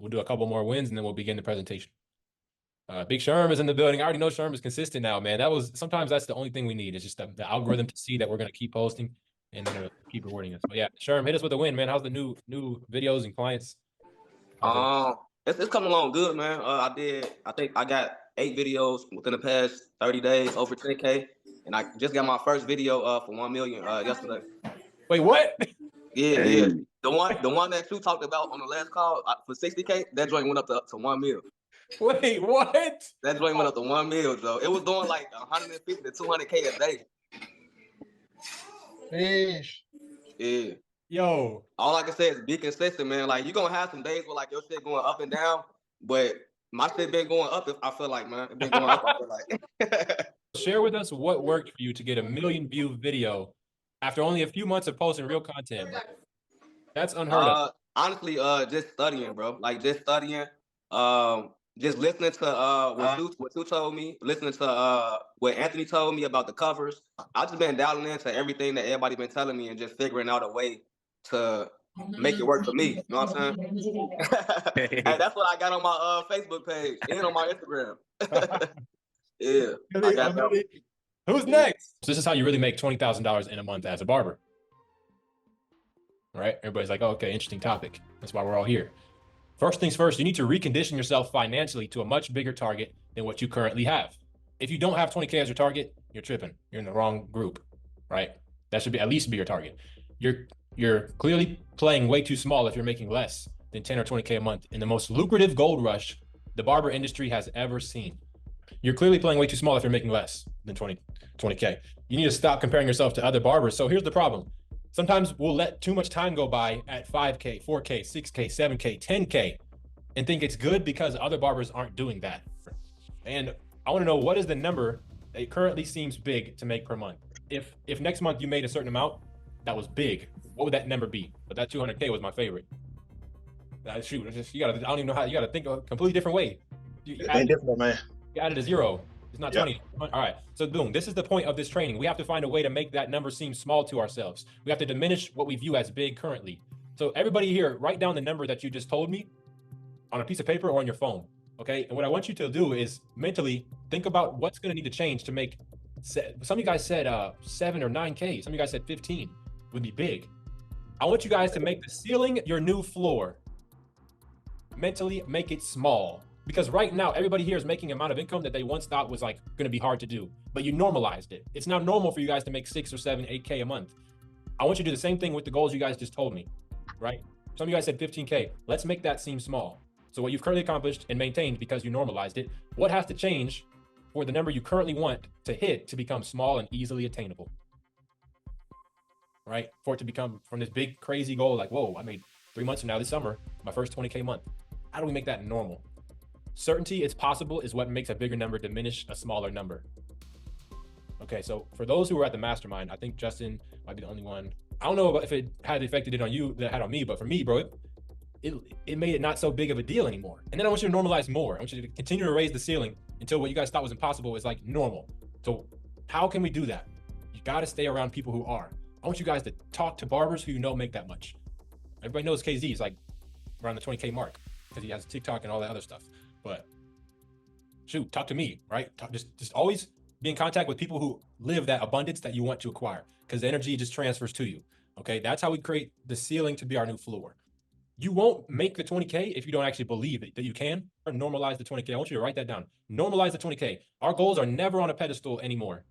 we'll do a couple more wins and then we'll begin the presentation. Big Sherm is in the building. I already know Sherm is consistent now, man. Sometimes that's the only thing we need. It's just the algorithm to see that we're going to keep posting and then keep rewarding us. But yeah, Sherm, hit us with a win, man. How's the new videos and clients? It's coming along good, man. I think I got 8 videos within the past 30 days, over 10K. And I just got my first video for 1 million yesterday. Wait, what? Yeah. The one that you talked about on the last call for 60K, that joint went up to 1 mil. Wait, what? That joint went up to 1 mil, though. It was doing like 150 to 200K a day. Fish. Yeah. Yo. All I can say is be consistent, man. Like, you're gonna have some days where like your shit going up and down, but my shit been going up. I feel like, man, it been going up. I feel like. Share with us what worked for you to get a 1 million view video after only a few months of posting real content, bro. That's unheard of. Honestly, just studying, bro. Like just studying. Just listening to what you told me, listening to what Anthony told me about the covers. I just been dialing into everything that everybody been telling me and just figuring out a way to make it work for me. You know what I'm saying? And that's what I got on my Facebook page and on my Instagram. Yeah. I got that. Who's next? So this is how you really make $20,000 in a month as a barber. Right? Everybody's like, oh, okay, interesting topic. That's why we're all here. First things first, you need to recondition yourself financially to a much bigger target than what you currently have. If you don't have 20K as your target, you're tripping. You're in the wrong group, right? That should be at least be your target. You're clearly playing way too small if you're making less than 10 or 20K a month in the most lucrative gold rush the barber industry has ever seen. You're clearly playing way too small if you're making less than 20K. You need to stop comparing yourself to other barbers. So here's the problem. Sometimes we'll let too much time go by at 5K, 4K, 6K, 7K, 10K, and think it's good because other barbers aren't doing that. And I want to know, what is the number that currently seems big to make per month? If next month you made a certain amount that was big, what would that number be? But that 200K was my favorite. Shoot, I don't even know how. You got to think a completely different way. Ain't different, man. You added a zero. It's not 20. All right. So boom, this is the point of this training. We have to find a way to make that number seem small to ourselves. We have to diminish what we view as big currently. So everybody here, write down the number that you just told me on a piece of paper or on your phone. Okay. And what I want you to do is mentally think about what's going to need to change to make, some of you guys said 7 or 9K. Some of you guys said 15 would be big. I want you guys to make the ceiling your new floor. Mentally make it small. Because right now, everybody here is making an amount of income that they once thought was like going to be hard to do, but you normalized it. It's now normal for you guys to make 6 or 7, 8K a month. I want you to do the same thing with the goals you guys just told me, right? Some of you guys said 15K. Let's make that seem small. So what you've currently accomplished and maintained because you normalized it, what has to change for the number you currently want to hit to become small and easily attainable, right? For it to become from this big, crazy goal, like, whoa, I made 3 months from now this summer, my first 20K month. How do we make that normal? Certainty it's possible is what makes a bigger number diminish a smaller number. Okay, so for those who were at the mastermind, I think Justin might be the only one. I don't know if it had the effect it did on you that it had on me, but for me, bro, it made it not so big of a deal anymore. And then I want you to normalize more. I want you to continue to raise the ceiling until what you guys thought was impossible is like normal. So how can we do that? You got to stay around people who are. I want you guys to talk to barbers who you know make that much. Everybody knows KZ is like around the 20K mark because he has TikTok and all that other stuff. But shoot, talk to me, right? Just always be in contact with people who live that abundance that you want to acquire, because the energy just transfers to you. Okay, that's how we create the ceiling to be our new floor. You won't make the 20K if you don't actually believe that you can. Or normalize the 20K. I want you to write that down. Normalize the 20K. Our goals are never on a pedestal anymore.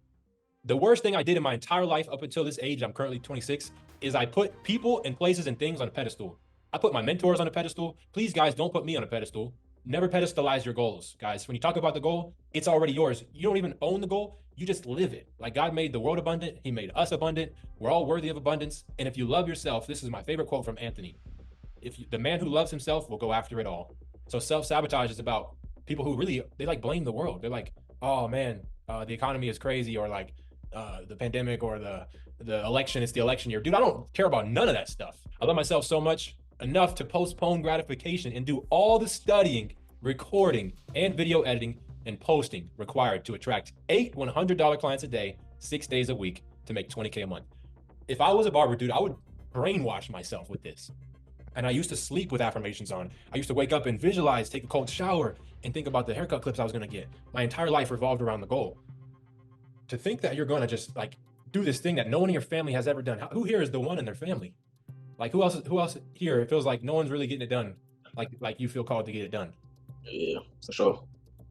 The worst thing I did in my entire life up until this age, I'm currently 26, is I put people and places and things on a pedestal. I put my mentors on a pedestal. Please, guys, don't put me on a pedestal. Never pedestalize your goals, guys. When you talk about the goal, it's already yours. You don't even own the goal. You just live it. Like God made the world abundant. He made us abundant. We're all worthy of abundance. And if you love yourself, this is my favorite quote from Anthony. The man who loves himself will go after it all. So self-sabotage is about people who really, they like blame the world. They're like, oh man, the economy is crazy, or like the pandemic, or the election, it's the election year. Dude, I don't care about none of that stuff. I love myself so much, enough to postpone gratification and do all the studying, recording, and video editing and posting required to attract 8 $100 clients a day, 6 days a week to make 20K a month. If I was a barber, dude, I would brainwash myself with this. And I used to sleep with affirmations on. I used to wake up and visualize, take a cold shower, and think about the haircut clips I was gonna get. My entire life revolved around the goal. To think that you're gonna just like do this thing that no one in your family has ever done. Who here is the one in their family? Like who else here? It feels like no one's really getting it done. Like you feel called to get it done. Yeah, for sure.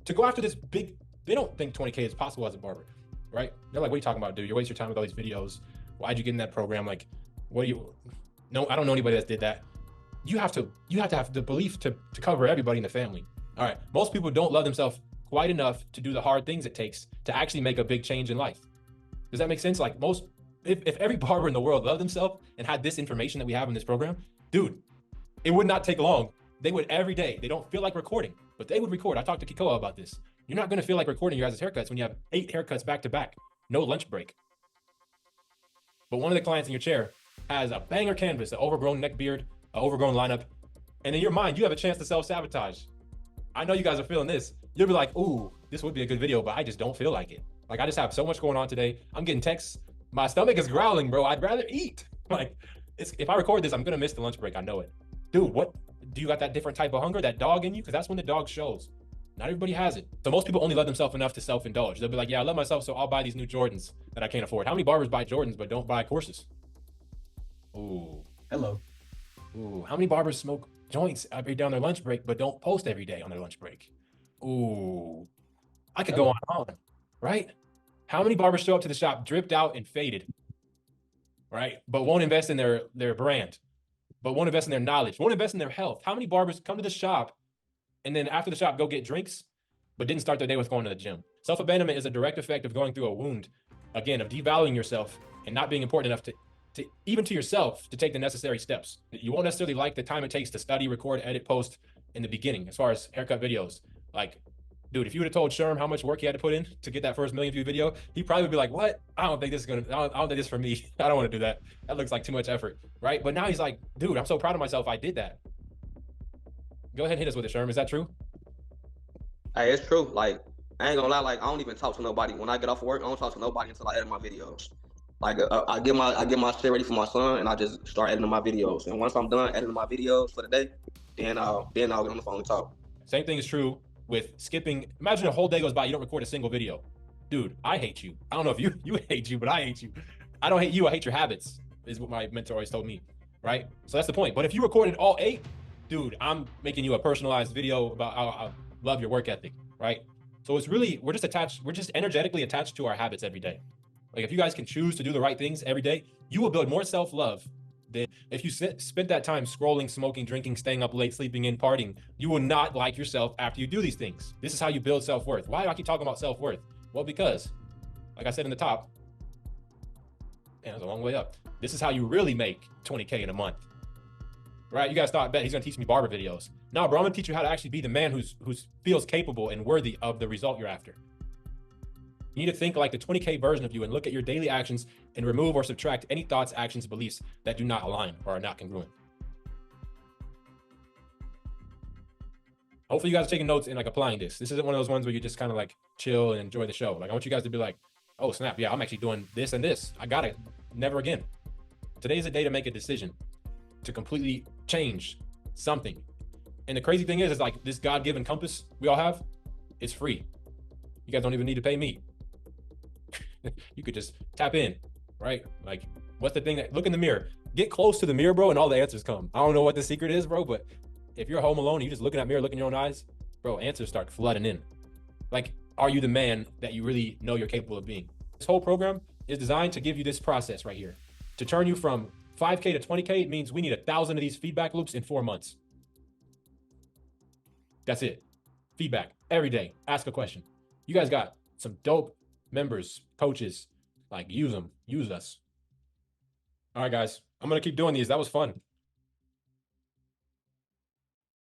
To go after this big, they don't think 20K is possible as a barber, right? They're like, what are you talking about, dude? You're wasting your time with all these videos. Why'd you get in that program? Like, what do you, no, I don't know anybody that did that. You have to have the belief to cover everybody in the family. All right. Most people don't love themselves quite enough to do the hard things it takes to actually make a big change in life. Does that make sense? Like if every barber in the world loved themselves and had this information that we have in this program, dude, it would not take long. They would every day. They don't feel like recording, but they would record. I talked to Kikoa about this. You're not going to feel like recording your guys' haircuts when you have 8 haircuts back to back, no lunch break. But one of the clients in your chair has a banger canvas, an overgrown neck beard, an overgrown lineup, and in your mind, you have a chance to self-sabotage. I know you guys are feeling this. You'll be like, ooh, this would be a good video, but I just don't feel like it. Like, I just have so much going on today. I'm getting texts. My stomach is growling, bro. I'd rather eat. Like, if I record this, I'm going to miss the lunch break. I know it. Dude, what? Do you got that different type of hunger, that dog in you? Because that's when the dog shows. Not everybody has it. So most people only love themselves enough to self-indulge. They'll be like, yeah, I love myself, so I'll buy these new Jordans that I can't afford. How many barbers buy Jordans but don't buy courses? Ooh. Hello. Ooh. How many barbers smoke joints every day on their lunch break but don't post every day on their lunch break? Ooh. I could go on, right? How many barbers show up to the shop dripped out and faded, right? But won't invest in their brand, but won't invest in their knowledge, won't invest in their health. How many barbers come to the shop and then after the shop go get drinks, but didn't start their day with going to the gym? Self-abandonment is a direct effect of going through a wound, again, of devaluing yourself and not being important enough to even to yourself to take the necessary steps. You won't necessarily like the time it takes to study, record, edit, post in the beginning, as far as haircut videos. Like, dude, if you would have told Sherm how much work he had to put in to get that first 1 million view video, he probably would be like, what? I don't think this is I don't think this is for me. I don't want to do that. That looks like too much effort, right? But now he's like, dude, I'm so proud of myself. I did that. Go ahead and hit us with it, Sherm. Is that true? Hey, it's true. Like, I ain't gonna lie. Like, I don't even talk to nobody when I get off work. I don't talk to nobody until I edit my videos. Like, I get my shit ready for my son, and I just start editing my videos. And once I'm done editing my videos for the day, then I'll get on the phone and talk. Same thing is true with skipping. Imagine a whole day goes by, you don't record a single video. Dude, I hate you. I don't know if you hate you, but I hate you. I don't hate you. I hate your habits, is what my mentor always told me, right? So that's the point. But if you recorded all 8, dude, I'm making you a personalized video about how I love your work ethic, right? So it's really, we're just energetically attached to our habits every day. Like, if you guys can choose to do the right things every day, you will build more self-love than if you spent that time scrolling, smoking, drinking, staying up late, sleeping in, partying. You will not like yourself after you do these things. This is how you build self-worth. Why do I keep talking about self-worth? Well, because, like I said in the top, man, that's a long way up. This is how you really make 20K in a month, right? You guys thought, bet he's gonna teach me barber videos. No, bro, I'm gonna teach you how to actually be the man who feels capable and worthy of the result you're after. You need to think like the 20K version of you and look at your daily actions and remove or subtract any thoughts, actions, beliefs that do not align or are not congruent. Hopefully you guys are taking notes and like applying this. This isn't one of those ones where you just kind of like chill and enjoy the show. Like, I want you guys to be like, oh snap, yeah, I'm actually doing this and this. I got it. Never again. Today's a day to make a decision to completely change something. And the crazy thing is like this God-given compass we all have, it's free. You guys don't even need to pay me. You could just tap in, right? Like, what's the thing that, look in the mirror, get close to the mirror, bro, and all the answers come. I don't know what the secret is, bro, but if you're home alone and you're just looking at mirror, looking in your own eyes, bro, answers start flooding in. Like, are you the man that you really know you're capable of being? This whole program is designed to give you this process right here. To turn you from 5K to 20K, it means we need 1,000 of these feedback loops in 4 months. That's it. Feedback every day. Ask a question. You guys got some dope members, coaches. Like, use them, use us. All right, guys, I'm gonna keep doing these. That was fun.